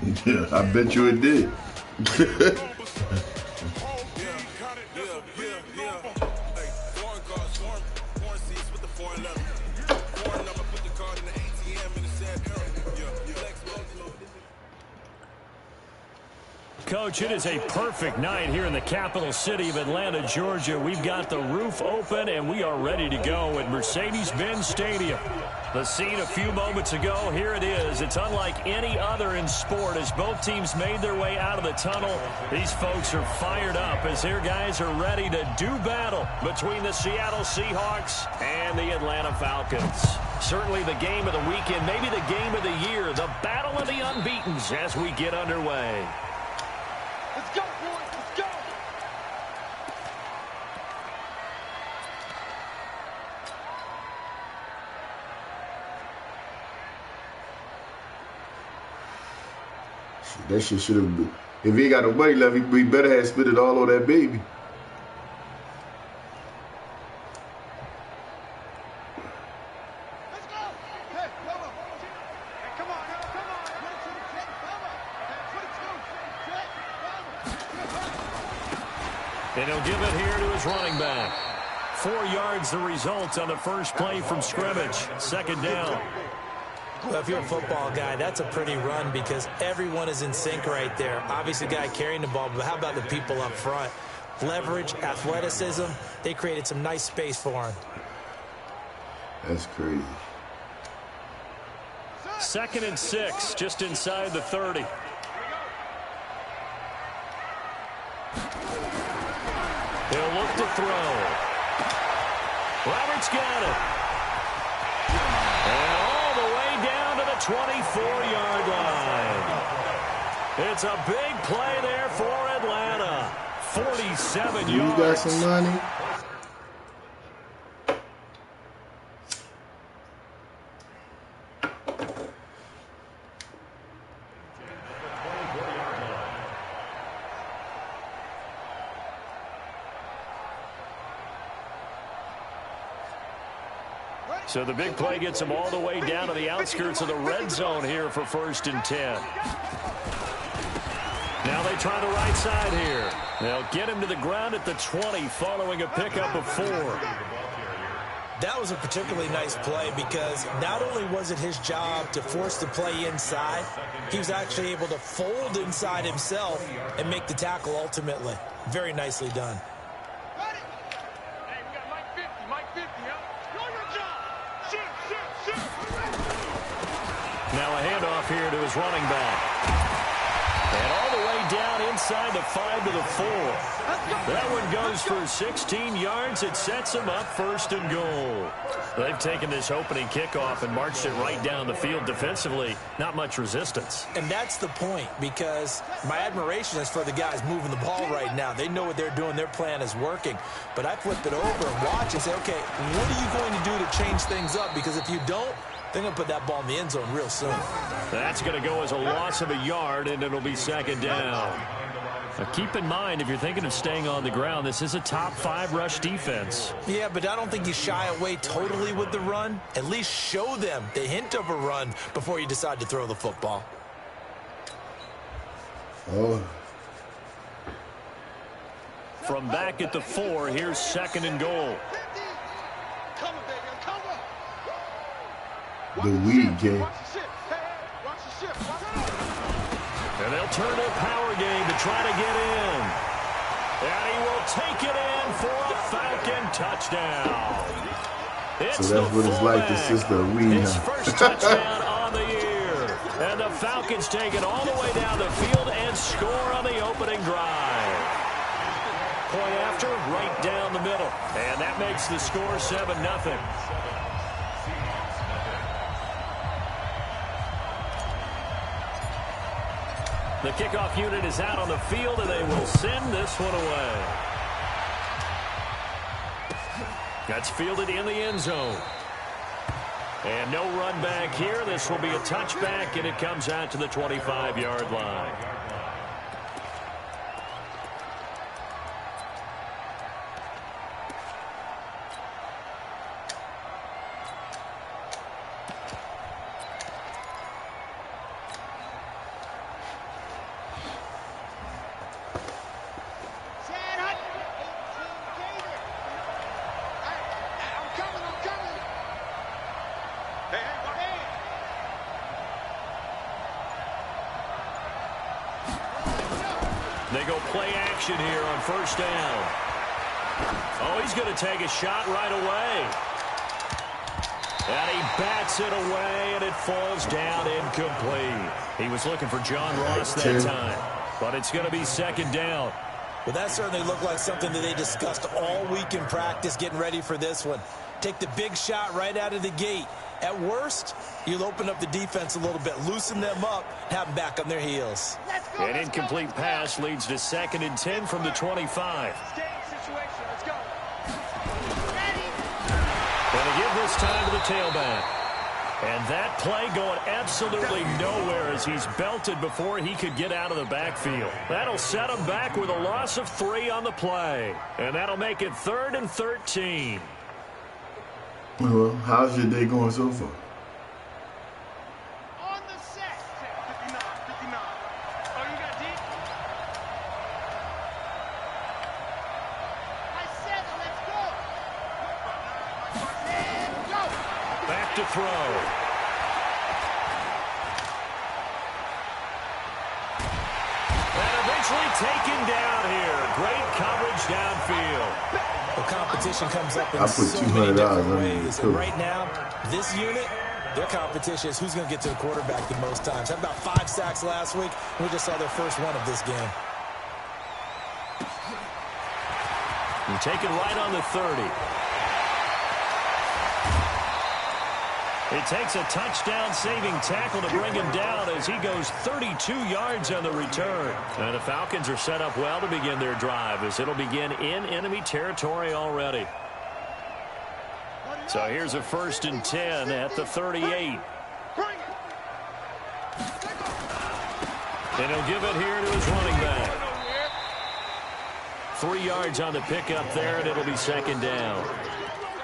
Yeah, I bet you it did. Coach, it is a perfect night here in the capital city of Atlanta, Georgia. We've got the roof open, and we are ready to go at Mercedes-Benz Stadium. The scene a few moments ago, here it is. It's unlike any other in sport as both teams made their way out of the tunnel. These folks are fired up as their guys are ready to do battle between the Seattle Seahawks and the Atlanta Falcons. Certainly the game of the weekend, maybe the game of the year, the battle of the unbeatens as we get underway. Let's go, boys. Let's go. That shit should have been. If he ain't got no money left, he better have spent it all on that baby. Let's go. Hey, come on. Hey, come on, now. Come on. 22, check, cover. Hey, 22, check, cover. And he'll give it here to his running back. 4 yards the result on the first play from scrimmage. Second down. Well, if you're a football guy, that's a pretty run because everyone is in sync right there. Obviously, the guy carrying the ball, but how about the people up front? Leverage, athleticism, they created some nice space for him. That's crazy. 2nd and 6, just inside the 30. He'll look to throw. Roberts got it. And all the way down to the 24-yard line. It's a big play there for Atlanta. 47 yards. You got some money? So the big play gets him all the way down to the outskirts of the red zone here for 1st and 10. Now they try the right side here. They'll get him to the ground at the 20 following a pickup of 4. That was a particularly nice play because not only was it his job to force the play inside, he was actually able to fold inside himself and make the tackle ultimately. Very nicely done. Now a handoff here to his running back. And all the way down inside the 5 to the 4. That one goes for 16 yards. It sets him up 1st and goal. They've taken this opening kickoff and marched it right down the field defensively. Not much resistance. And that's the point because my admiration is for the guys moving the ball right now. They know what they're doing. Their plan is working. But I flip it over and watch and say, okay, what are you going to do to change things up? Because if you don't, they're going to put that ball in the end zone real soon. That's going to go as a loss of a yard, and it'll be 2nd down. Now keep in mind, if you're thinking of staying on the ground, this is a top 5 rush defense. Yeah, but I don't think you shy away totally with the run. At least show them the hint of a run before you decide to throw the football. Oh. From back at the 4, here's 2nd and goal. The weed game. And they'll turn to a power game to try to get in. And he will take it in for a Falcon touchdown. It's so that's what it's like to sister weed. His first touchdown on the year. And the Falcons take it all the way down the field and score on the opening drive. Point after, right down the middle. And that makes the score 7-0. The kickoff unit is out on the field, and they will send this one away. That's fielded in the end zone. And no run back here. This will be a touchback, and it comes out to the 25-yard line. They go play action here on first down. Oh, he's going to take a shot right away. And he bats it away, and it falls down incomplete. He was looking for John Ross that time, but it's going to be second down. Well, that certainly looked like something that they discussed all week in practice, getting ready for this one. Take the big shot right out of the gate. At worst, you'll open up the defense a little bit, loosen them up, have them back on their heels. An incomplete pass leads to 2nd and 10 from the 25. Going to give this time to the tailback. And that play going absolutely nowhere as he's belted before he could get out of the backfield. That'll set him back with a loss of 3 on the play. And that'll make it 3rd and 13. Well, how's your day going so far? On the set. 59, 59. Oh, you got deep? I said let's go. And go. Back to throw. And eventually taken down here. Great coverage downfield. The competition comes up in so many different ways. And right now, this unit, their competition is who's going to get to the quarterback the most times. Had about 5 sacks last week. We just saw their first one of this game. You take it right on the 30. It takes a touchdown-saving tackle to bring him down as he goes 32 yards on the return. And the Falcons are set up well to begin their drive as it'll begin in enemy territory already. So here's a 1st and 10 at the 38. And he'll give it here to his running back. 3 yards on the pickup there, and it'll be 2nd down.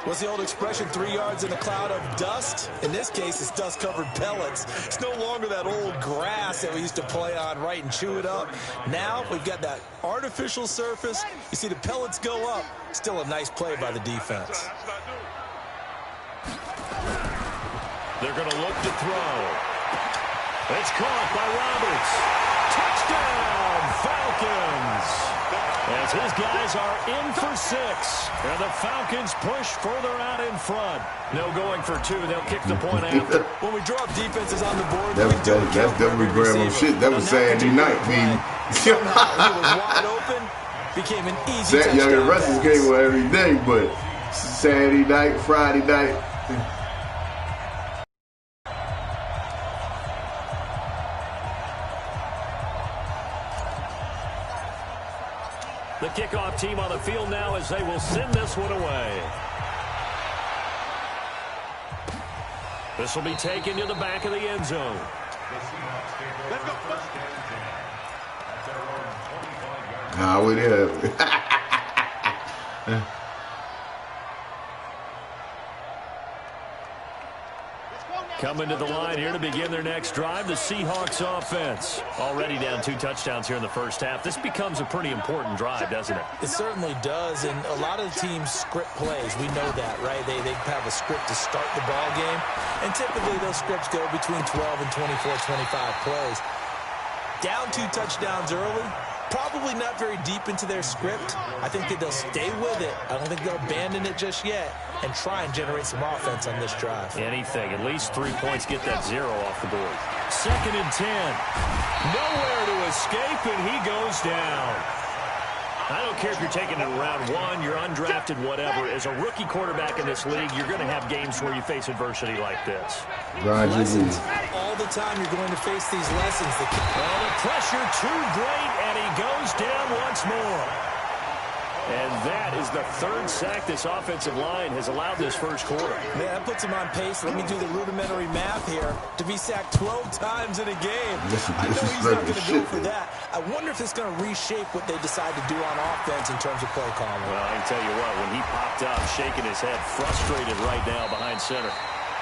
What's the old expression, 3 yards in a cloud of dust? In this case, it's dust-covered pellets. It's no longer that old grass that we used to play on, right, and chew it up. Now we've got that artificial surface. You see the pellets go up. Still a nice play by the defense. They're going to look to throw. It's caught by Roberts. Touchdown, Falcons! As his guys are in for 6. And the Falcons push further out in front. No going for 2. They'll kick the point after. When we drop defenses on the board, that's definitely grandma shit. That was Saturday night, baby. He was wide open. Became an easy touchdown. Young Russell's game every day, but Saturday night, Friday night. The kickoff team on the field now as they will send this one away. This will be taken to the back of the end zone. Nah, we there. Coming to the line here to begin their next drive, the Seahawks offense. Already down 2 touchdowns here in the first half. This becomes a pretty important drive, doesn't it? It certainly does, and a lot of the teams script plays. We know that, right? They have a script to start the ball game, and typically those scripts go between 12 and 24, 25 plays. Down 2 touchdowns early, probably not very deep into their script. I think that they'll stay with it. I don't think they'll abandon it just yet and try and generate some offense on this drive. Anything. At least 3 points, get that 0 off the board. 2nd and 10. Nowhere to escape, and he goes down. I don't care if you're taking it in round 1, you're undrafted, whatever. As a rookie quarterback in this league, you're going to have games where you face adversity like this. Lessons. All the time you're going to face these lessons. The pressure too great, and he goes down once more. And that is the 3rd sack this offensive line has allowed this first quarter. Man, that puts him on pace. Let me do the rudimentary math here. To be sacked 12 times in a game. I know he's not going to go for that. I wonder if it's going to reshape what they decide to do on offense in terms of play calling. Well, I can tell you what, when he popped up, shaking his head, frustrated right now behind center.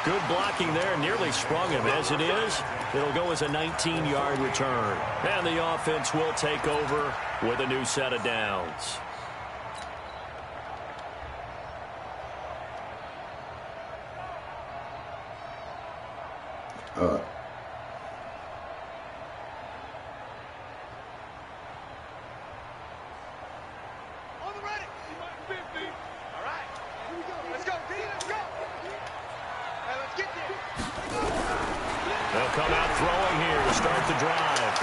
Good blocking there, nearly sprung him. As it is, it'll go as a 19-yard return. And the offense will take over with a new set of downs. On the ready. All right. Here we go. Let's go, D. Let's go. Hey, let's get there. They'll come out throwing here to start the drive.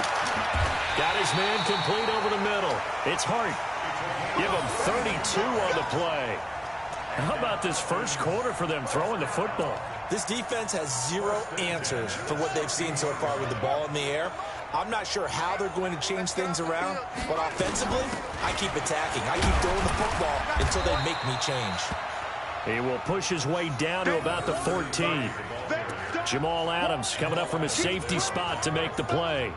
Got his man complete over the middle. It's Hart. Give him 32 on the play. How about this first quarter for them throwing the football? This defense has zero answers for what they've seen so far with the ball in the air. I'm not sure how they're going to change things around, but offensively, I keep attacking. I keep throwing the football until they make me change. He will push his way down to about the 14. Jamal Adams coming up from his safety spot to make the play.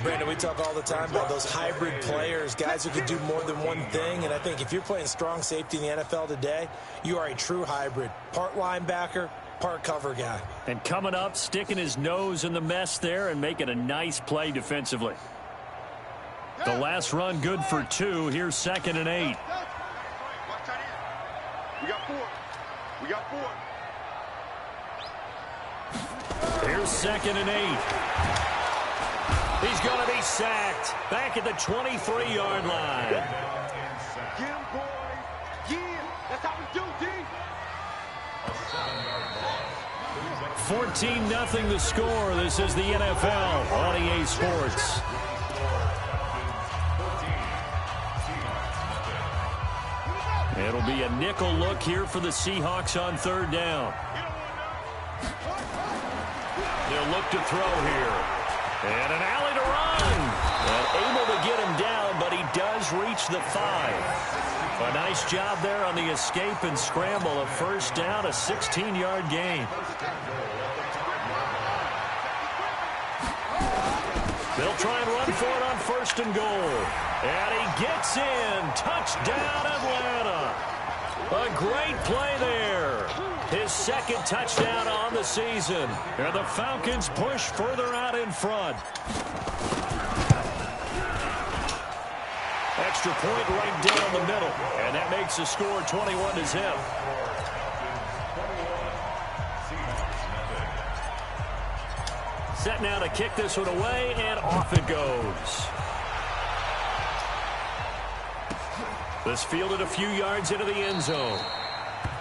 Brandon, we talk all the time about those hybrid players, guys who can do more than one thing, and I think if you're playing strong safety in the NFL today, you are a true hybrid. Part linebacker, part cover guy. And coming up, sticking his nose in the mess there and making a nice play defensively. The last run good for 2. Here's 2nd and 8. We got 4. We got 4. Here's 2nd and 8. He's going to be sacked back at the 23-yard line. Get him, boys. Yeah, that's how we do, D. 14-0 the score. This is the NFL on EA Sports. It'll be a nickel look here for the Seahawks on 3rd down. They'll look to throw here. And an alley to run. And able to get him down, but he does reach the 5. A nice job there on the escape and scramble. A 1st down, a 16-yard gain. They'll try and run for it on 1st and goal. And he gets in. Touchdown, Atlanta. A great play there. His 2nd touchdown on the season. And the Falcons push further out in front. Extra point right down the middle. And that makes the score 21-0. Set now to kick this one away, and off it goes. This fielded a few yards into the end zone.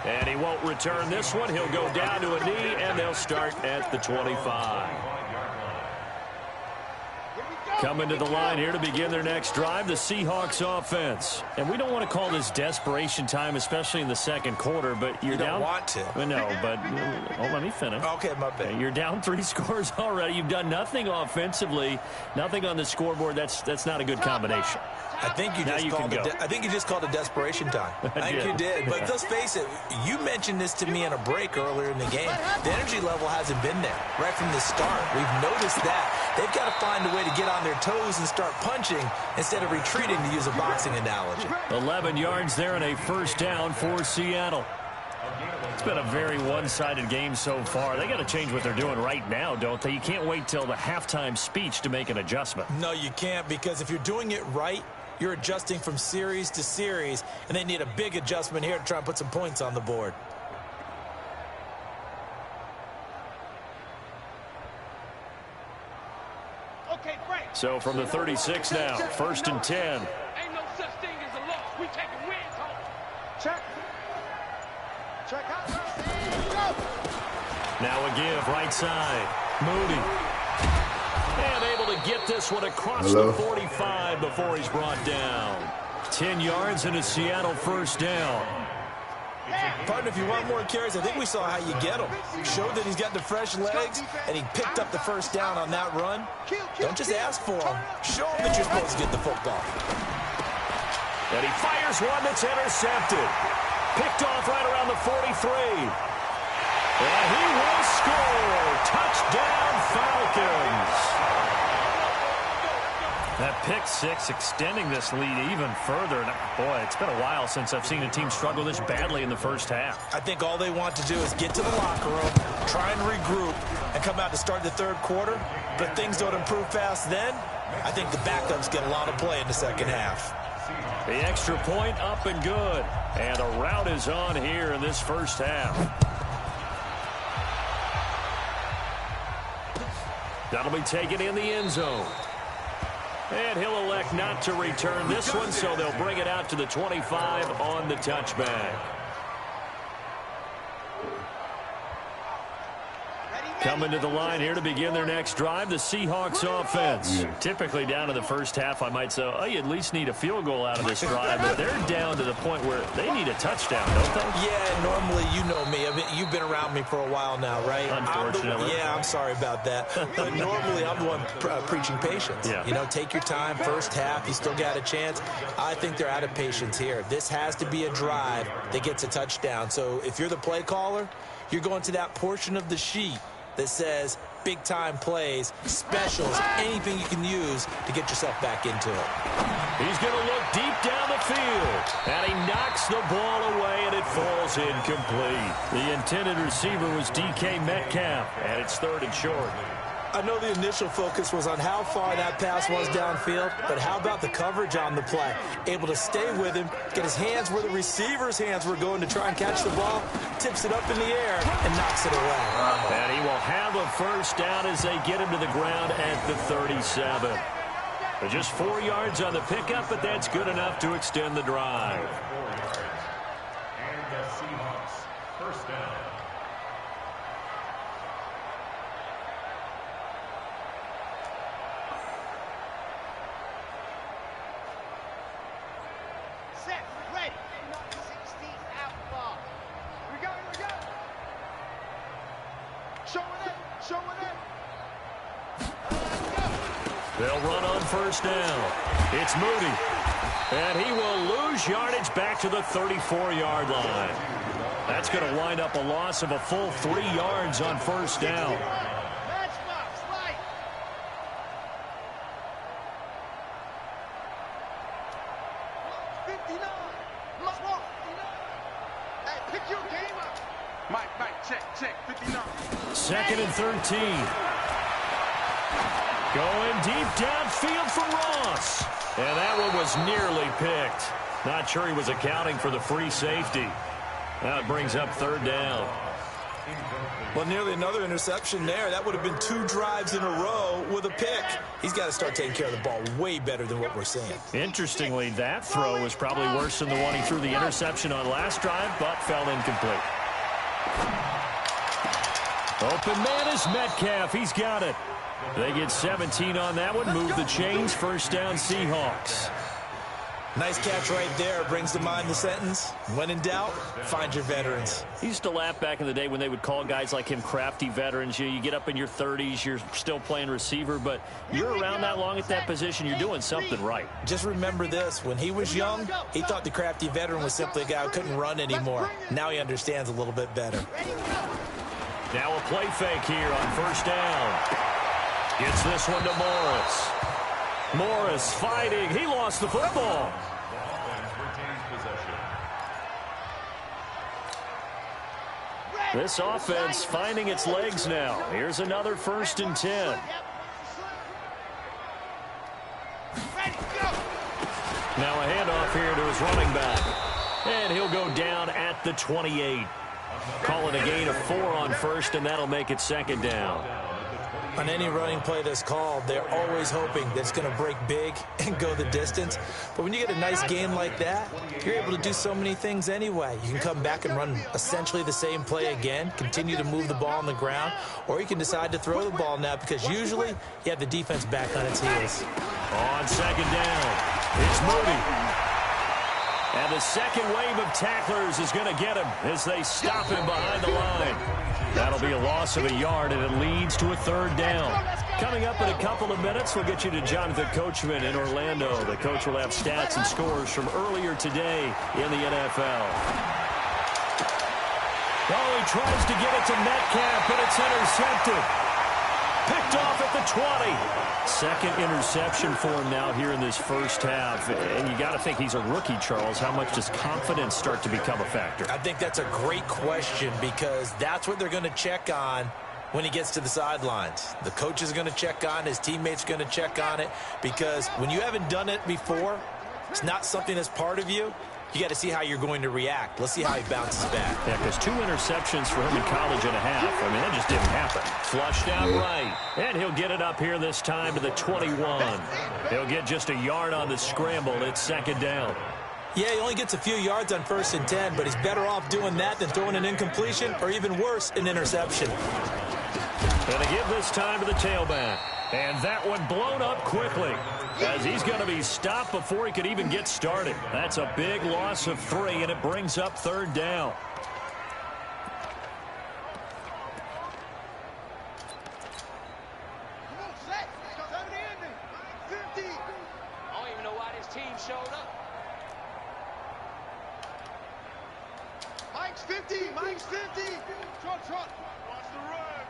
And he won't return this one. He'll go down to a knee, and they'll start at the 25. Coming to the line here to begin their next drive, the Seahawks offense. And we don't want to call this desperation time, especially in the 2nd quarter, but you're down. You don't want to. No, but let me finish. Okay, my bad. You're down 3 scores already. You've done nothing offensively, nothing on the scoreboard. That's not a good combination. I think you just called it desperation time. I think you did. But let's face it, you mentioned this to me in a break earlier in the game. The energy level hasn't been there right from the start. We've noticed that. They've got to find a way to get on their toes and start punching instead of retreating, to use a boxing analogy. 11 yards there and a 1st down for Seattle. It's been a very one-sided game so far. They got to change what they're doing right now, don't they? You can't wait till the halftime speech to make an adjustment. No, you can't, because if you're doing it right, you're adjusting from series to series, and they need a big adjustment here to try and put some points on the board. Okay, Frank. So from the 36 now, 1st and 10. Ain't no such thing as a loss. We taking wins home. Check. Check out. Now a give, right side. Moody. And able to get this one across the 45 before he's brought down. 10 yards and a Seattle 1st down. Partner, if you want more carries, I think we saw how you get him. Showed that he's got the fresh legs, and he picked up the 1st down on that run. Don't just ask for him. Show him that you're supposed to get the football. And he fires one that's intercepted. Picked off right around the 43. And he will score. Touchdown, Falcons. That pick 6 extending this lead even further. Boy, it's been a while since I've seen a team struggle this badly in the 1st half. I think all they want to do is get to the locker room, try and regroup, and come out to start the 3rd quarter. But things don't improve fast then. I think the backups get a lot of play in the 2nd half. The extra point up and good. And the route is on here in this 1st half. That'll be taken in the end zone. And he'll elect not to return this one, so they'll bring it out to the 25 on the touchback. Coming to the line here to begin their next drive, the Seahawks offense. Typically down to the first half, I might say, oh, you at least need a field goal out of this drive. But they're down to the point where they need a touchdown, don't they? Yeah, normally, you know me. I mean, you've been around me for a while now, right? Unfortunately. I'm sorry about that. But normally, I'm the one preaching patience. Yeah. You know, take your time. First half, you still got a chance. I think they're out of patience here. This has to be a drive that gets a touchdown. So if you're the play caller, you're going to that portion of the sheet that says big-time plays, specials, anything you can use to get yourself back into it. He's going to look deep down the field, and he knocks the ball away, and it falls incomplete. The intended receiver was DK Metcalf, and it's 3rd and short. I know the initial focus was on how far that pass was downfield, but how about the coverage on the play? Able to stay with him, get his hands where the receiver's hands were going to try and catch the ball, tips it up in the air, and knocks it away. And he will have a first down as they get him to the ground at the 37. Just 4 yards on the pickup, but that's good enough to extend the drive. And the Seahawks, first down. Set, ready. 16 out far. We go. Showing it. They'll run on first down. It's Moody. And he will lose yardage back to the 34-yard line. That's going to wind up a loss of a full 3 yards on first down. Matchbox, right. Hey, pick your game up. Mike, check, 59. 2nd and 13. Going deep downfield for Ross. And that one was nearly picked. Not sure he was accounting for the free safety. That brings up 3rd down. Well, nearly another interception there. That would have been 2 drives in a row with a pick. He's got to start taking care of the ball way better than what we're seeing. Interestingly, that throw was probably worse than the one he threw the interception on last drive, but fell incomplete. Open man is Metcalf. He's got it. They get 17 on that one. Move the chains. First down, Seahawks. Nice catch right there. Brings to mind the sentence, when in doubt, find your veterans. He used to laugh back in the day when they would call guys like him crafty veterans. You get up in your 30s, you're still playing receiver, but you're around that long at that position, you're doing something right. Just remember this. When he was young, he thought the crafty veteran was simply a guy who couldn't run anymore. Now he understands a little bit better. Now a play fake here on first down. Gets this one to Morris. Morris fighting. He lost the football. This offense finding its legs now. Here's another 1st and 10. Now a handoff here to his running back. And he'll go down at the 28. Calling a gain of 4 on first, and that'll make it 2nd down. On any running play that's called, they're always hoping that it's going to break big and go the distance. But when you get a nice gain like that, you're able to do so many things anyway. You can come back and run essentially the same play again, continue to move the ball on the ground, or you can decide to throw the ball now because usually you have the defense back on its heels. On 2nd down, it's Moody. And the second wave of tacklers is going to get him as they stop him behind the line. That'll be a loss of a yard, and it leads to a 3rd down. Coming up in a couple of minutes, we'll get you to Jonathan Coachman in Orlando. The coach will have stats and scores from earlier today in the NFL. Oh, he tries to get it to Metcalf, but it's intercepted. Picked off at the 20. 2nd interception for him now here in this first half. And you got to think he's a rookie, Charles. How much does confidence start to become a factor? I think that's a great question because that's what they're going to check on when he gets to the sidelines. The coach is going to check on, his teammates are going to check on it because when you haven't done it before, it's not something that's part of you. you got to see how you're going to react. Let's see how he bounces back. Yeah, because 2 interceptions for him in college and a half. I mean, that just didn't happen. Flushed out right. And he'll get it up here this time to the 21. He'll get just a yard on the scramble. It's 2nd down. Yeah, he only gets a few yards on 1st and 10, but he's better off doing that than throwing an incompletion or even worse, an interception. Going to give this time to the tailback. And that one blown up quickly as he's going to be stopped before he could even get started. That's a big loss of 3, and it brings up 3rd down. Come on, set. Turn the ending. 50. I don't even know why this team showed up. Mike's 50. Mike's 50. Trot. Watch the run.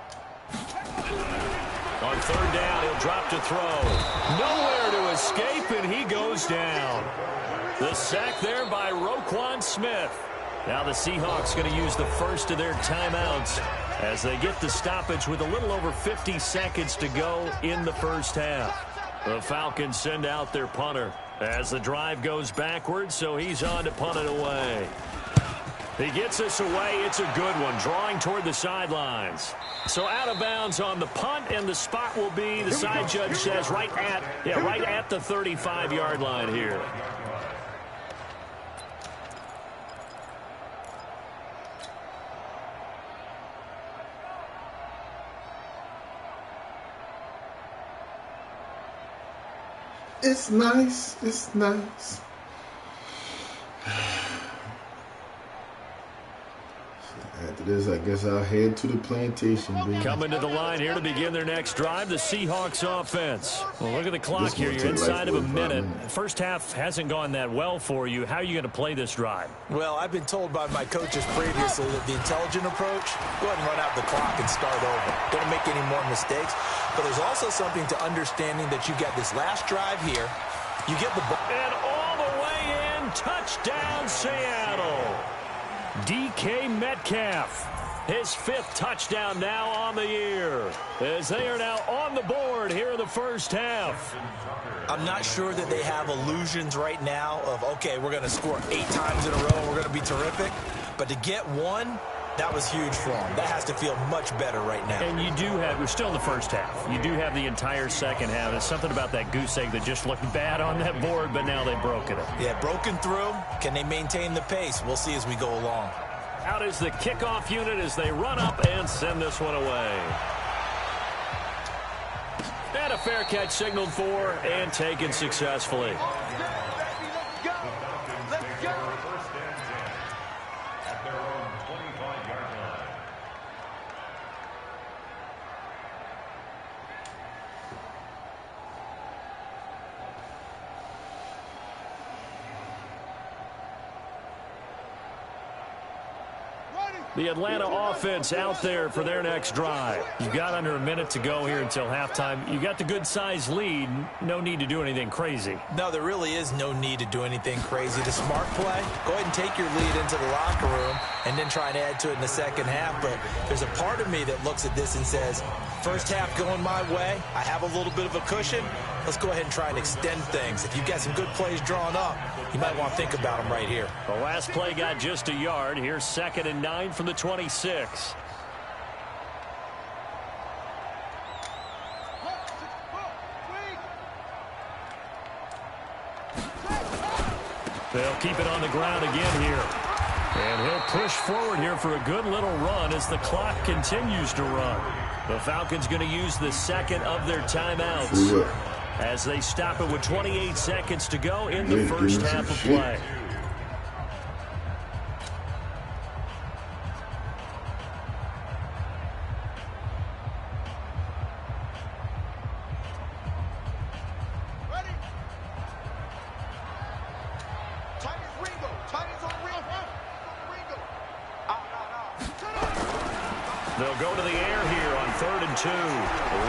On 3rd down, he'll drop to throw. Nowhere to escape, and he goes down. The sack there by Roquan Smith. Now the Seahawks going to use the first of their timeouts as they get the stoppage with a little over 50 seconds to go in the first half. The Falcons send out their punter as the drive goes backwards, so he's on to punt it away. He gets us away. It's a good one, drawing toward the sidelines. So out of bounds on the punt, and the spot will be, the side judge says, right at the 35-yard line here. It's nice. It's nice. After this, I guess I'll head to the plantation, baby. Coming to the line here to begin their next drive, the Seahawks offense. Well, look at the clock here. You're inside of a minute. First half hasn't gone that well for you. How are you going to play this drive? Well, I've been told by my coaches previously that the intelligent approach, go ahead and run out the clock and start over. Don't make any more mistakes. But there's also something to understanding that you got this last drive here. You get the ball. And all the way in, touchdown Seattle. DK Metcalf, his 5th touchdown now on the year, as they are now on the board here in the first half. I'm not sure that they have illusions right now of, okay, we're going to score 8 times in a row and we're going to be terrific. But to get one, that was huge for them. That has to feel much better right now. And you do have, we're still in the first half. You do have the entire second half. There's something about that goose egg that just looked bad on that board, but now they've broken it. Yeah, broken through. Can they maintain the pace? We'll see as we go along. Out is the kickoff unit as they run up and send this one away. And a fair catch signaled for and taken successfully. The Atlanta offense out there for their next drive. You've got under a minute to go here until halftime. You got the good-sized lead. No need to do anything crazy. No, there really is no need to do anything crazy. The smart play, go ahead and take your lead into the locker room and then try and add to it in the second half. But there's a part of me that looks at this and says, first half going my way, I have a little bit of a cushion. Let's go ahead and try and extend things. If you've got some good plays drawn up, you might want to think about them right here. The last play got just a yard. Here's 2nd and 9 from the 26. They'll keep it on the ground again here. And he'll push forward here for a good little run as the clock continues to run. The Falcons going to use the 2nd of their timeouts as they stop it with 28 seconds to go in the first half of play. They'll go to the air here on 3rd and 2.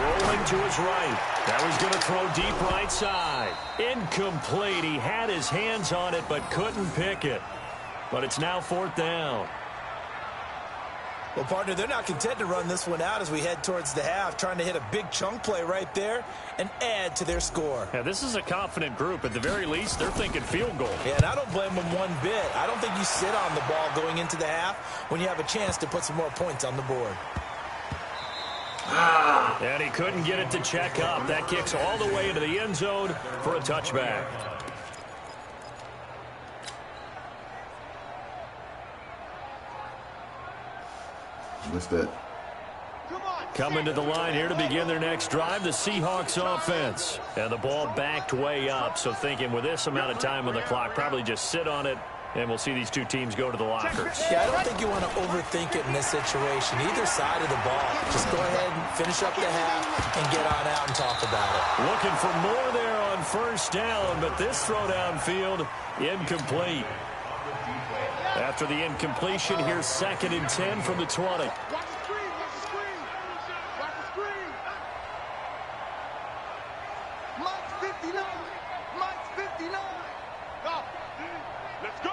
Rolling to his right. That was going to throw deep right side. Incomplete. He had his hands on it but couldn't pick it. But it's now 4th down. Well, partner, they're not content to run this one out as we head towards the half, trying to hit a big chunk play right there and add to their score. Yeah, this is a confident group. At the very least, they're thinking field goal. Yeah, and I don't blame them one bit. I don't think you sit on the ball going into the half when you have a chance to put some more points on the board. And he couldn't get it to check up. That kicks all the way into the end zone for a touchback. What's that? Coming to the line here to begin their next drive, the Seahawks offense. And the ball backed way up, so thinking with this amount of time on the clock, probably just sit on it, and we'll see these two teams go to the lockers. Yeah, I don't think you want to overthink it in this situation. Either side of the ball. Just go ahead and finish up the half and get on out and talk about it. Looking for more there on first down, but this throw downfield incomplete. After the incompletion, here's 2nd and 10 from the 20. Watch the screen, watch the screen. Watch the screen. Mike's 59. Mike's 59. Go. Let's go.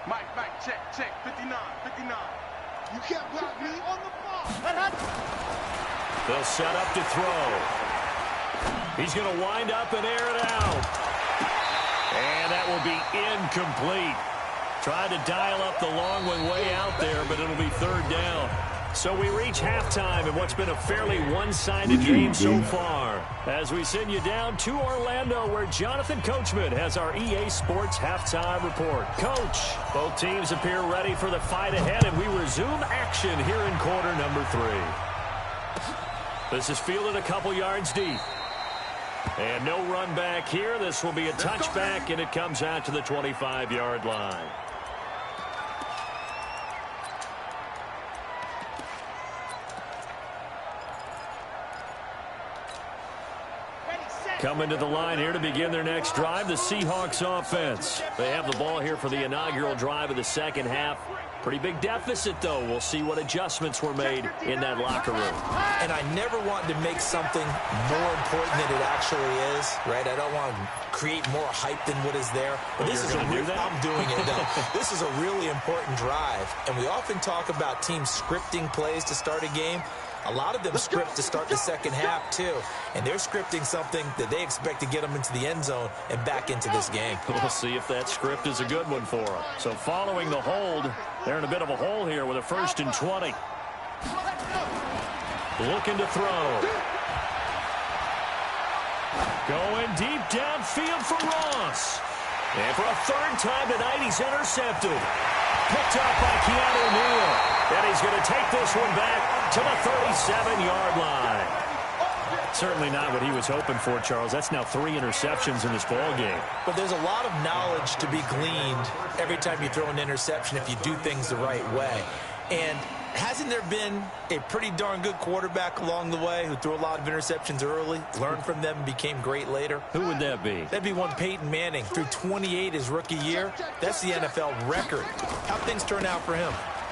Mike, check, 59, 59. You can't block me on the ball. They'll set up to throw. He's going to wind up and air it out. And that will be incomplete. Tried to dial up the long one way out there, but it'll be 3rd down. So we reach halftime in what's been a fairly one-sided game so far. As we send you down to Orlando, where Jonathan Coachman has our EA Sports halftime report. Coach, both teams appear ready for the fight ahead, and we resume action here in quarter number 3. This is fielded a couple yards deep. And no run back here. This will be a touchback, and it comes out to the 25-yard line. Coming to the line here to begin their next drive, the Seahawks offense. They have the ball here for the inaugural drive of the second half. Pretty big deficit, though. We'll see what adjustments were made in that locker room. And I never want to make something more important than it actually is, right? I don't want to create more hype than what is there. But this is I'm doing it, though. This is a really important drive. And we often talk about teams scripting plays to start a game. A lot of them script to start the second half, too. And they're scripting something that they expect to get them into the end zone and back into this game. We'll see if that script is a good one for them. So following the hold, they're in a bit of a hole here with a 1st and 20. Looking to throw. Going deep downfield for Ross. And for a 3rd time tonight, he's intercepted. Picked up by Keanu Neal. And he's going to take this one back to the 37-yard line. Certainly not what he was hoping for, Charles. That's now 3 interceptions in this ball game. But there's a lot of knowledge to be gleaned every time you throw an interception if you do things the right way. And hasn't there been a pretty darn good quarterback along the way who threw a lot of interceptions early, learned from them, and became great later? Who would that be? That'd be one Peyton Manning. Threw 28 his rookie year. That's the NFL record. How'd things turn out for him?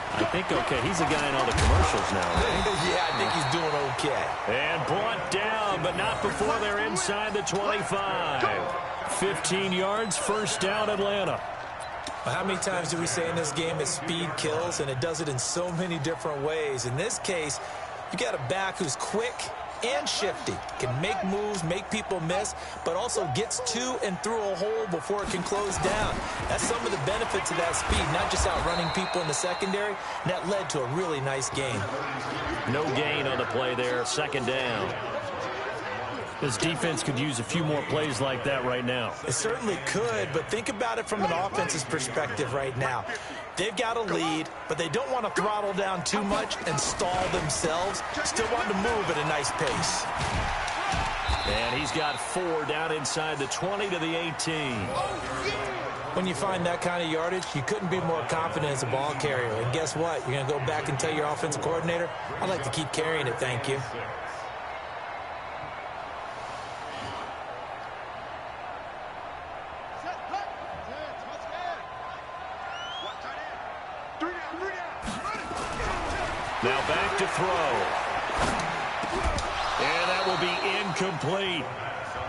I think okay. He's a guy in all the commercials now, right? Yeah, I think he's doing okay. And brought down, but not before they're inside the 25. 15 yards, 1st down, Atlanta. Well, how many times do we say in this game that speed kills, and it does it in so many different ways? In this case, you got a back who's quick and shifty, can make moves, make people miss, but also gets to and through a hole before it can close down. That's some of the benefits of that speed, not just outrunning people in the secondary, and that led to a really nice gain. No gain on the play there, 2nd down. This defense could use a few more plays like that right now. It certainly could, but think about it from an offense's perspective right now. They've got a lead, but they don't want to throttle down too much and stall themselves. Still want to move at a nice pace. And he's got 4 down inside the 20 to the 18. When you find that kind of yardage, you couldn't be more confident as a ball carrier. And guess what? You're going to go back and tell your offensive coordinator, I'd like to keep carrying it, thank you. Now back to throw. And that will be incomplete.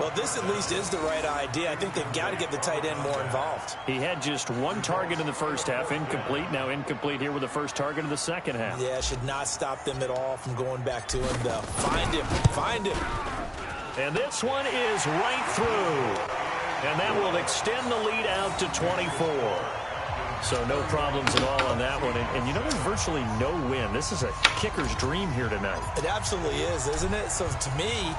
Well, this at least is the right idea. I think they've got to get the tight end more involved. He had just one target in the first half, incomplete. Now incomplete here with the first target of the second half. Yeah, should not stop them at all from going back to him, though. Find him. Find him. And this one is right through. And that will extend the lead out to 24. So no problems at all on that one. And you know, there's virtually no win. This is a kicker's dream here tonight. It absolutely is, isn't it? So to me,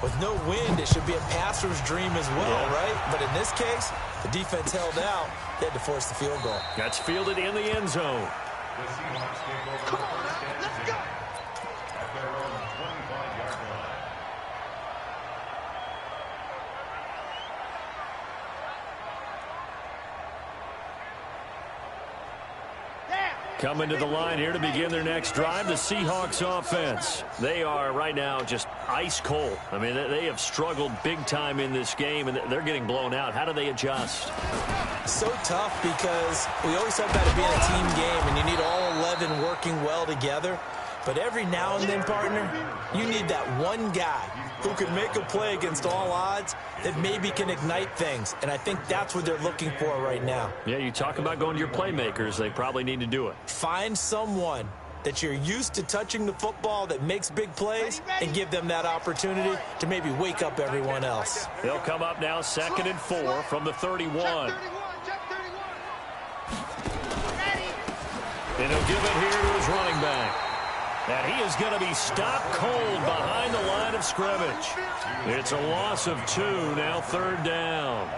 with no wind, it should be a passer's dream as well, right? But in this case, the defense held out. They had to force the field goal. That's fielded in the end zone. The Seahawks take over. Come on, let's go. At their own 25-yard line. Coming to the line here to begin their next drive, the Seahawks offense. They are right now just ice cold. I mean, they have struggled big time in this game, and they're getting blown out. How do they adjust? So tough because we always talk about it being a team game, and you need all 11 working well together. But every now and then, partner, you need that one guy who can make a play against all odds that maybe can ignite things. And I think that's what they're looking for right now. Yeah, you talk about going to your playmakers. They probably need to do it. Find someone that you're used to touching the football that makes big plays and give them that opportunity to maybe wake up everyone else. They'll come up now 2nd and 4 from the 31. And he'll give it here to his running back. And he is going to be stopped cold behind the line of scrimmage. It's a loss of 2, now 3rd down.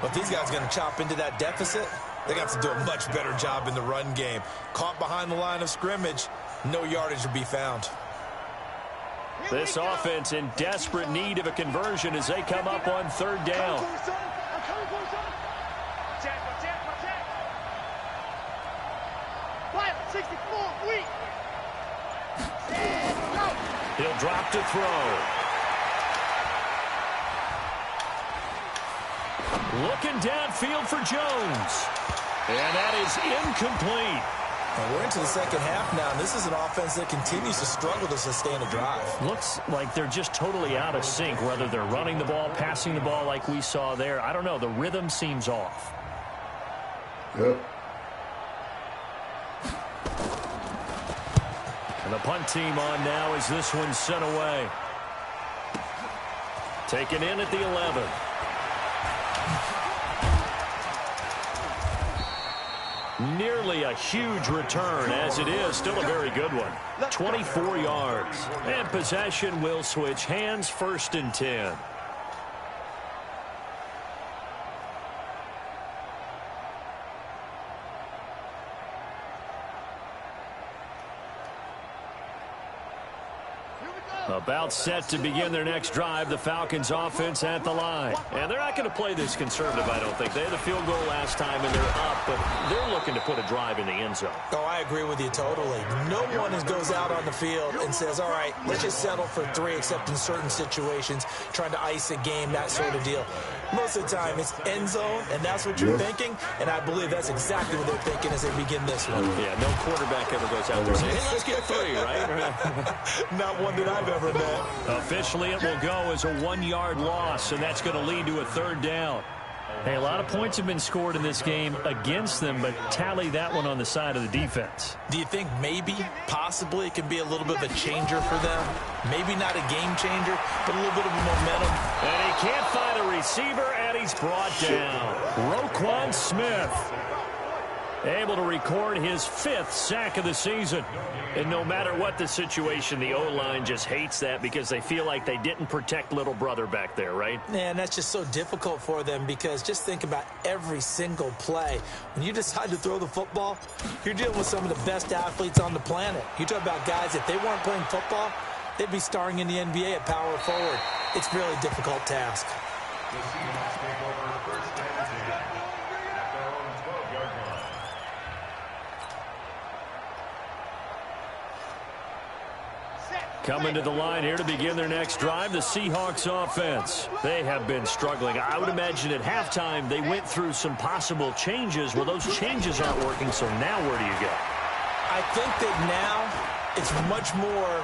But if these guys are going to chop into that deficit, they got to do a much better job in the run game. Caught behind the line of scrimmage, no yardage to be found. This offense in desperate need of a conversion as they come up on 3rd down. He'll drop to throw. Looking downfield for Jones. And that is incomplete. And we're into the second half now, and this is an offense that continues to struggle to sustain a drive. Looks like they're just totally out of sync, whether they're running the ball, passing the ball like we saw there. I don't know. The rhythm seems off. Yep. And the punt team on now as this one's sent away. Taken in at the 11. Nearly a huge return, as it is still a very good one. 24 yards. And possession will switch hands, 1st and 10. About set to begin their next drive, the Falcons offense at the line. And they're not going to play this conservative, I don't think. They had a field goal last time and they're up, but they're looking to put a drive in the end zone. Oh, I agree with you totally. No one goes out on the field and says, all right, let's just settle for 3, except in certain situations, trying to ice a game, that sort of deal. Most of the time, it's end zone, and that's what you're thinking, and I believe that's exactly what they're thinking as they begin this one. Yeah, no quarterback ever goes out there saying, hey, let's get 3, right? Not one that I've ever met. Officially, it will go as a 1-yard loss, and that's going to lead to a 3rd down. Hey, a lot of points have been scored in this game against them, but tally that one on the side of the defense. Do you think maybe, possibly, it can be a little bit of a changer for them? Maybe not a game changer, but a little bit of a momentum. And he can't find a receiver, and he's brought down. Roquan Smith able to record his 5th sack of the season. And no matter what the situation, the O-line just hates that because they feel like they didn't protect little brother back there, right? Man, that's just so difficult for them because just think about every single play. When you decide to throw the football, you're dealing with some of the best athletes on the planet. You talk about guys, if they weren't playing football, they'd be starring in the NBA at power forward. It's a really difficult task. The Seahawks take over 1st and 10 at their own 12-yard line. Coming to the line here to begin their next drive, the Seahawks offense. They have been struggling. I would imagine at halftime they went through some possible changes. Well, those changes aren't working, so now where do you go? I think that now it's much more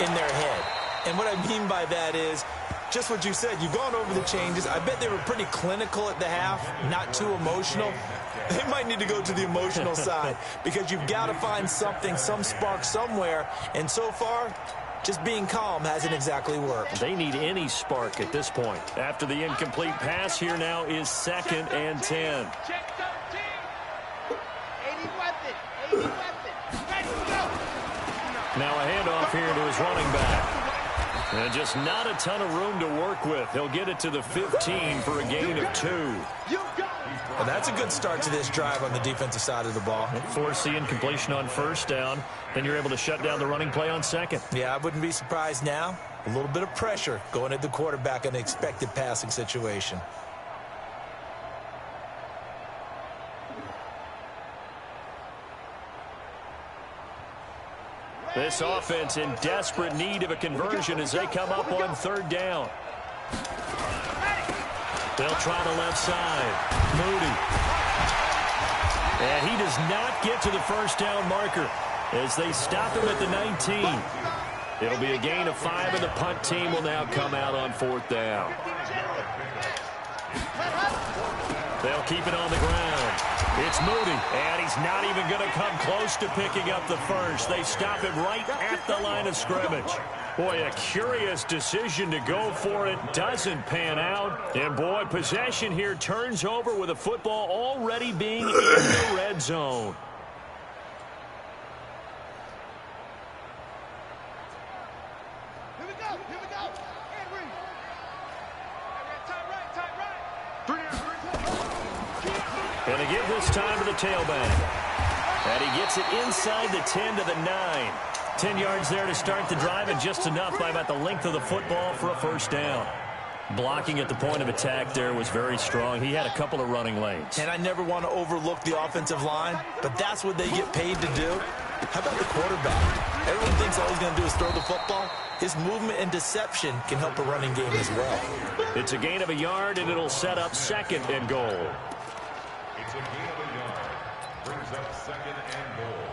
in their head. And what I mean by that is just what you said. You've gone over the changes. I bet they were pretty clinical at the half, not too emotional. They might need to go to the emotional side because you've got to find something, some spark somewhere. And so far, just being calm hasn't exactly worked. They need any spark at this point. After the incomplete pass, here now is 2nd and 10. Check 13. 80 weapon. 80 weapon. Ready to go. Now a handoff here to his running back. And just not a ton of room to work with. He'll get it to the 15 for a gain of 2. You go. And that's a good start to this drive on the defensive side of the ball. Force the incompletion on 1st down. Then you're able to shut down the running play on 2nd. Yeah, I wouldn't be surprised now. A little bit of pressure going at the quarterback in an expected passing situation. This offense in desperate need of a conversion as they come up on 3rd down. They'll try the left side. Moody. And he does not get to the 1st down marker as they stop him at the 19. It'll be a gain of 5, and the punt team will now come out on 4th down. They'll keep it on the ground. It's Moody, and he's not even going to come close to picking up the 1st. They stop him right at the line of scrimmage. Boy, a curious decision to go for it. Doesn't pan out. And, boy, possession here turns over with a football already being in the red zone. Here we go. Here we go. And read. Tight right. Tight right. And they give this time to the tailback. And he gets it inside the 10 to the 9. 10 yards there to start the drive, and just enough by about the length of the football for a 1st down. Blocking at the point of attack there was very strong. He had a couple of running lanes. And I never want to overlook the offensive line, but that's what they get paid to do. How about the quarterback? Everyone thinks all he's going to do is throw the football. His movement and deception can help a running game as well. It's a gain of a yard, and it'll set up 2nd and goal. It's a gain of a yard. Brings up 2nd and goal.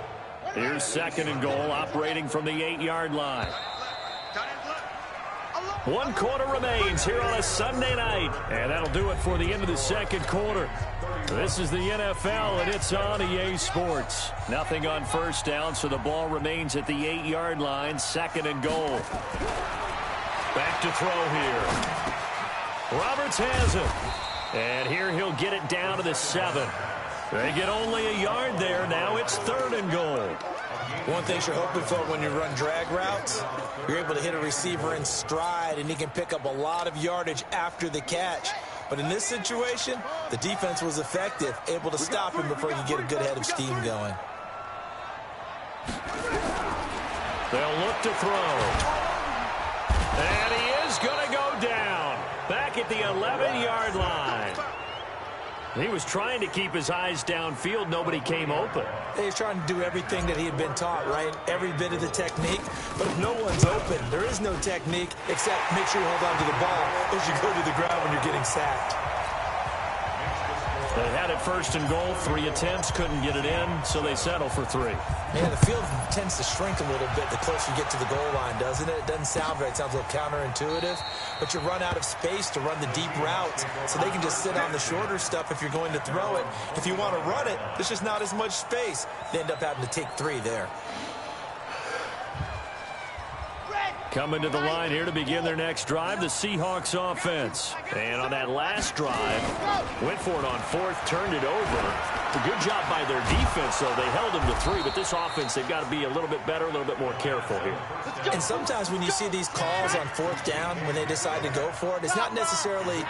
Here's 2nd and goal, operating from the 8-yard line. 1 quarter remains here on a Sunday night. And that'll do it for the end of the 2nd quarter. This is the NFL, and it's on EA Sports. Nothing on 1st down, so the ball remains at the 8-yard line, 2nd and goal. Back to throw here. Roberts has it. And here he'll get it down to the 7. They get only a yard there. Now it's 3rd and goal. One thing you're hoping for when you run drag routes, you're able to hit a receiver in stride, and he can pick up a lot of yardage after the catch. But in this situation, the defense was effective, able to stop him before he could get a good head of steam going. They'll look to throw. And he is going to go down. Back at the 11-yard line. He was trying to keep his eyes downfield. Nobody came open. He's trying to do everything that he had been taught, right? Every bit of the technique. But if no one's open, there is no technique except make sure you hold on to the ball as you go to the ground when you're getting sacked. They had it 1st and goal. 3 attempts, couldn't get it in, so they settle for 3. Man, the field tends to shrink a little bit the closer you get to the goal line, doesn't it? It doesn't sound right. It sounds a little counterintuitive. But you run out of space to run the deep routes, so they can just sit on the shorter stuff if you're going to throw it. If you want to run it, there's just not as much space. They end up having to take 3 there. Coming to the line here to begin their next drive, the Seahawks offense. And on that last drive, went for it on 4th, turned it over. A good job by their defense, though. They held them to 3, but this offense, they've got to be a little bit better, a little bit more careful here. And sometimes when you see these calls on 4th down, when they decide to go for it, it's not necessarily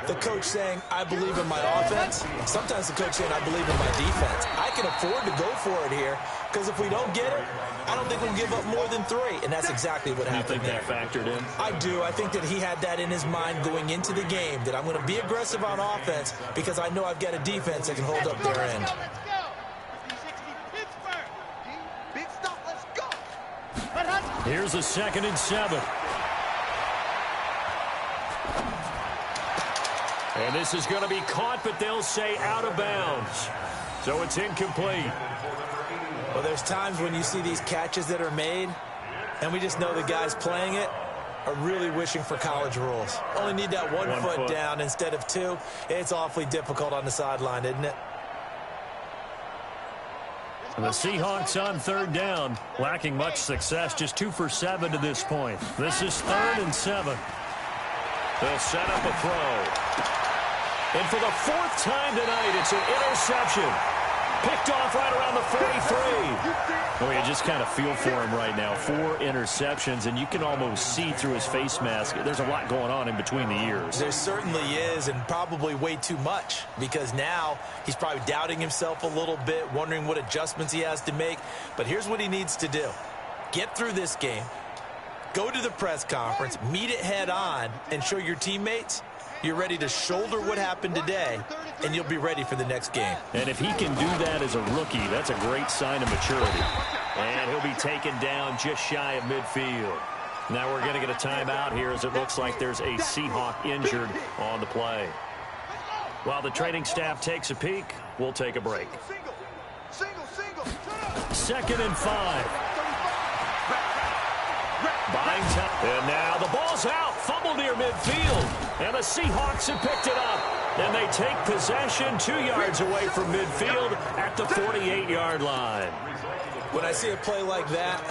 the coach saying, I believe in my offense. Sometimes the coach saying, I believe in my defense. I can afford to go for it here, because if we don't get it, I don't think we'll give up more than 3. And that's exactly what happened. You think that factored in? I do. I think that he had that in his mind going into the game, that I'm going to be aggressive on offense because I know I've got a defense that can hold up their end. Let's go. 50-60 Pittsburgh. Big stop. Let's go. Here's a 2nd and 7. And this is going to be caught, but they'll say out of bounds. So it's incomplete. Well, there's times when you see these catches that are made, and we just know the guy's playing it, are really wishing for college rules. Only need that one foot down instead of two. It's awfully difficult on the sideline, isn't it? The Seahawks on third down, lacking much success, just 2 for 7 to this point. This is 3rd and 7. They'll set up a throw. And for the 4th time tonight, it's an interception. Picked off right around the 43. Well, you just kind of feel for him right now. 4 interceptions, and you can almost see through his face mask. There's a lot going on in between the ears. There certainly is, and probably way too much, because now he's probably doubting himself a little bit, wondering what adjustments he has to make. But here's what he needs to do. Get through this game, go to the press conference, meet it head on, and show your teammates you're ready to shoulder what happened today, and you'll be ready for the next game. And if he can do that as a rookie, that's a great sign of maturity. And he'll be taken down just shy of midfield. Now we're going to get a timeout here as it looks like there's a Seahawk injured on the play. While the training staff takes a peek, we'll take a break. 2nd and 5. Buying time. And now the ball's out. Fumble near midfield. And the Seahawks have picked it up. And they take possession 2 yards away from midfield at the 48-yard line. When I see a play like that,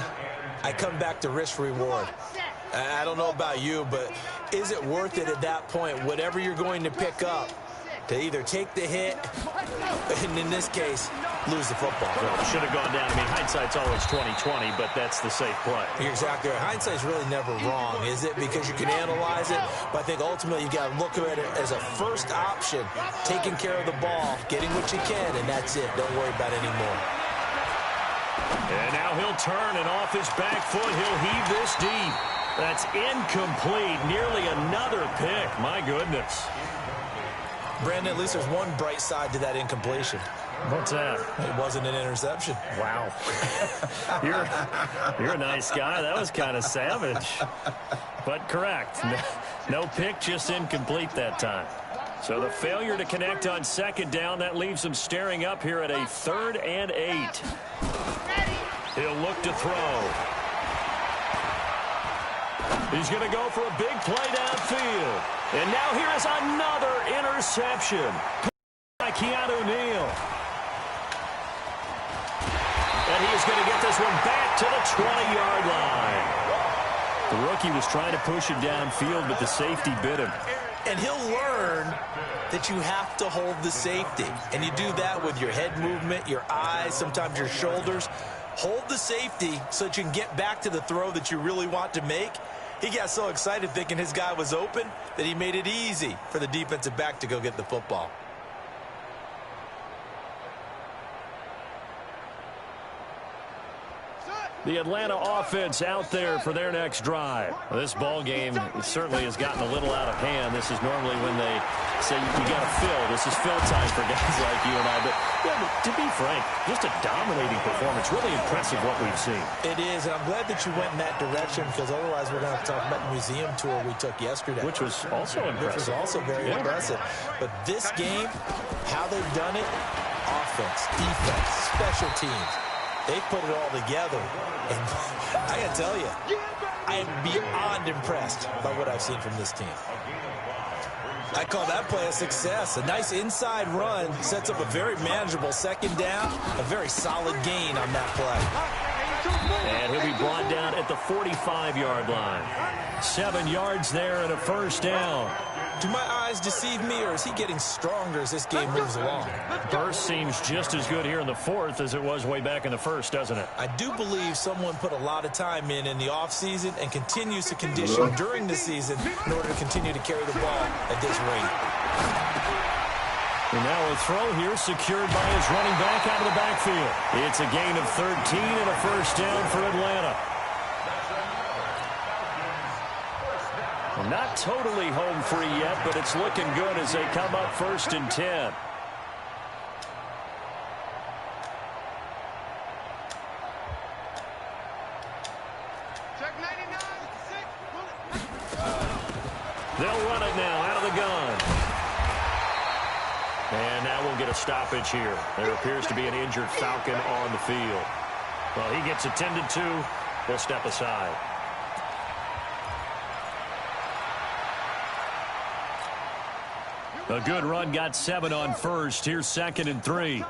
I come back to risk-reward. I don't know about you, but is it worth it at that point, whatever you're going to pick up, to either take the hit, and in this case, lose the football? Well, it should have gone down. I mean, hindsight's always 20/20, but that's the safe play. You're exactly right. Hindsight's really never wrong, is it? Because you can analyze it, but I think ultimately you got to look at it as a first option, taking care of the ball, getting what you can, and that's it. Don't worry about it anymore. And now he'll turn, and off his back foot, he'll heave this deep. That's incomplete. Nearly another pick. My goodness. Brandon, at least there's one bright side to that incompletion. What's that? It wasn't an interception. Wow. You're a nice guy. That was kind of savage. But correct. No pick, just incomplete that time. So the failure to connect on 2nd down, that leaves him staring up here at a 3rd and 8. He'll look to throw. He's going to go for a big play downfield. And now here is another interception by Keanu Neal. And he is going to get this one back to the 20-yard line. The rookie was trying to push it downfield, but the safety bit him. And he'll learn that you have to hold the safety. And you do that with your head movement, your eyes, sometimes your shoulders. Hold the safety so that you can get back to the throw that you really want to make. He got so excited thinking his guy was open that he made it easy for the defensive back to go get the football. The Atlanta offense out there for their next drive. This ball game certainly has gotten a little out of hand. This is normally when they say you got to fill. This is fill time for guys like you and I. But yeah, to be frank, just a dominating performance. Really impressive what we've seen. It is, and I'm glad that you went in that direction because otherwise we're going to have to talk about the museum tour we took yesterday. Which was also impressive. Which was also very impressive. But this game, how they've done it, offense, defense, special teams. They put it all together, and I got to tell you, I am beyond impressed by what I've seen from this team. I call that play a success. A nice inside run sets up a very manageable 2nd down, a very solid gain on that play. And he'll be brought down at the 45-yard line. 7 yards there and a 1st down. Do my eyes deceive me, or is he getting stronger as this game moves along? Burst seems just as good here in the 4th as it was way back in the 1st, doesn't it? I do believe someone put a lot of time in the offseason and continues to condition during the season in order to continue to carry the ball at this rate. And now a throw here secured by his running back out of the backfield. It's a gain of 13 and a 1st down for Atlanta. Well, not totally home free yet, but it's looking good as they come up 1st and 10. They'll run it now out of the gun. And now we'll get a stoppage here. There appears to be an injured Falcon on the field. Well, he gets attended to. We'll step aside. A good run, got 7 on first. Here's 2nd and 3.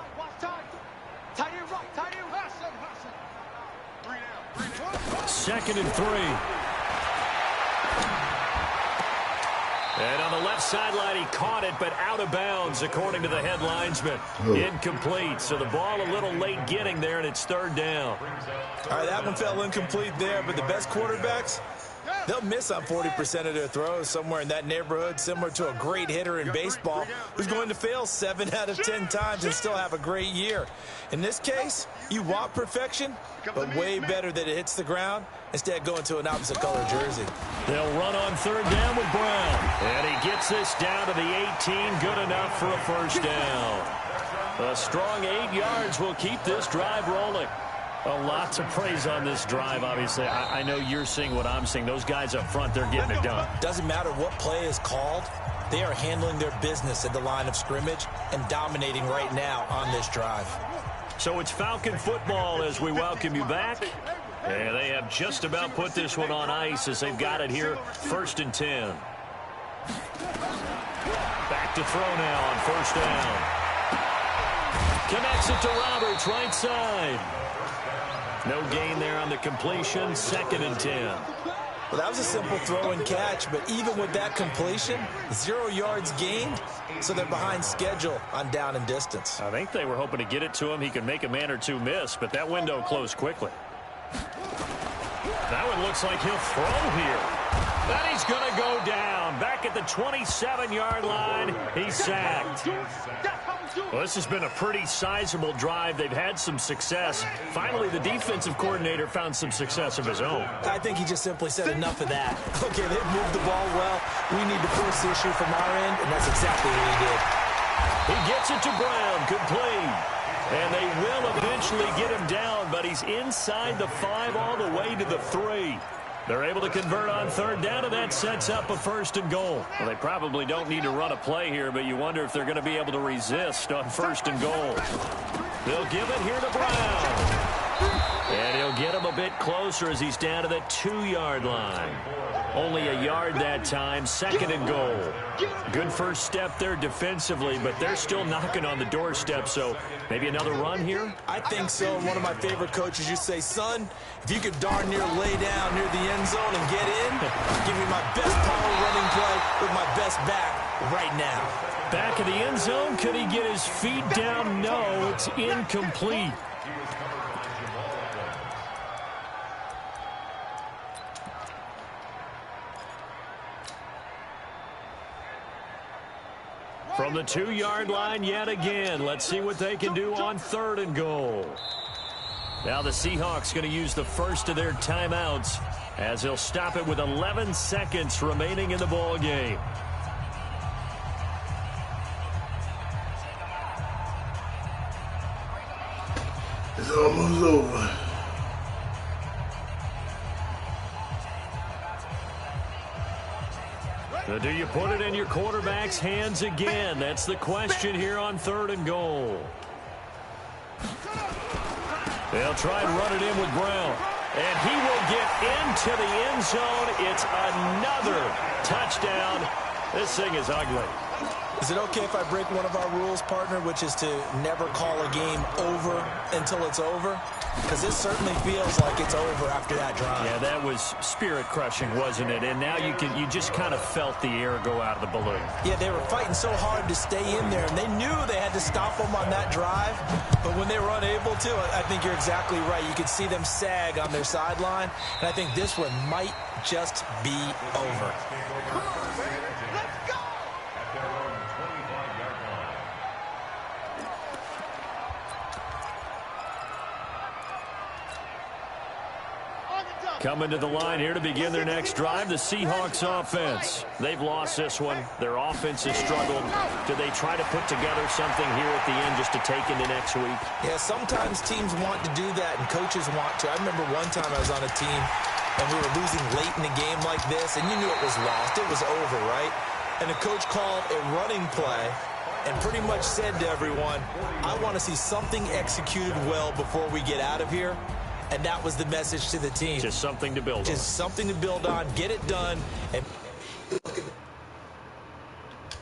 Second and 3. And on the left sideline, he caught it, but out of bounds, according to the head linesman. Incomplete, so the ball a little late getting there, and it's 3rd down. All right, that one fell incomplete there, but the best quarterbacks, they'll miss on 40% of their throws, somewhere in that neighborhood, similar to a great hitter in baseball who's going to fail 7 out of 10 times and still have a great year. In this case, you want perfection, but way better that it hits the ground instead going to an opposite color jersey. They'll run on 3rd down with Brown. And he gets this down to the 18, good enough for a 1st down. A strong 8 yards will keep this drive rolling. A lot to praise on this drive, obviously. I know you're seeing what I'm seeing. Those guys up front, they're getting it done. Doesn't matter what play is called. They are handling their business at the line of scrimmage and dominating right now on this drive. So it's Falcon football as we welcome you back. And they have just about put this one on ice as they've got it here, 1st and 10. Back to throw now on 1st down. Connects it to Roberts, right side. No gain there on the completion, 2nd and 10. Well, that was a simple throw and catch, but even with that completion, 0 yards gained, so they're behind schedule on down and distance. I think they were hoping to get it to him. He could make a man or two miss, but that window closed quickly. That one looks like he'll throw here. Then he's going to go down. Back at the 27-yard line, he's sacked. Well, this has been a pretty sizable drive. They've had some success. Finally, the defensive coordinator found some success of his own. I think he just simply said enough of that. Okay, they've moved the ball well. We need to force the issue from our end, and that's exactly what he did. He gets it to Brown, complete. And they will eventually get him down, but he's inside the 5 all the way to the 3. They're able to convert on 3rd down, and that sets up a 1st and goal. Well, they probably don't need to run a play here, but you wonder if they're going to be able to resist on 1st and goal. They'll give it here to Brown. And he'll get him a bit closer as he's down to the 2-yard line. Only a yard that time, 2nd and goal. Good first step there defensively, but they're still knocking on the doorstep, so maybe another run here? I think so. One of my favorite coaches, you say, son, if you could darn near lay down near the end zone and get in, give me my best power running play with my best back right now. Back of the end zone, could he get his feet down? No, it's incomplete. From the 2-yard line yet again. Let's see what they can do on 3rd and goal. Now the Seahawks going to use the first of their timeouts as they'll stop it with 11 seconds remaining in the ball game. It's almost over. So do you put it in your quarterback's hands again? That's the question here on 3rd and goal. They'll try and run it in with Brown. And he will get into the end zone. It's another touchdown. This thing is ugly. Is it okay if I break one of our rules, partner, which is to never call a game over until it's over? Because it certainly feels like it's over after that drive. Yeah, that was spirit-crushing, wasn't it? And now you just kind of felt the air go out of the balloon. Yeah, they were fighting so hard to stay in there, and they knew they had to stop them on that drive. But when they were unable to, I think you're exactly right. You could see them sag on their sideline, and I think this one might just be over. Coming to the line here to begin their next drive, the Seahawks offense. They've lost this one. Their offense has struggled. Do they try to put together something here at the end just to take into next week? Yeah, sometimes teams want to do that and coaches want to. I remember one time I was on a team and we were losing late in the game like this, and you knew it was lost. It was over, right? And the coach called a running play and pretty much said to everyone, I want to see something executed well before we get out of here. And that was the message to the team. Just something to build on. Just something to build on, get it done, and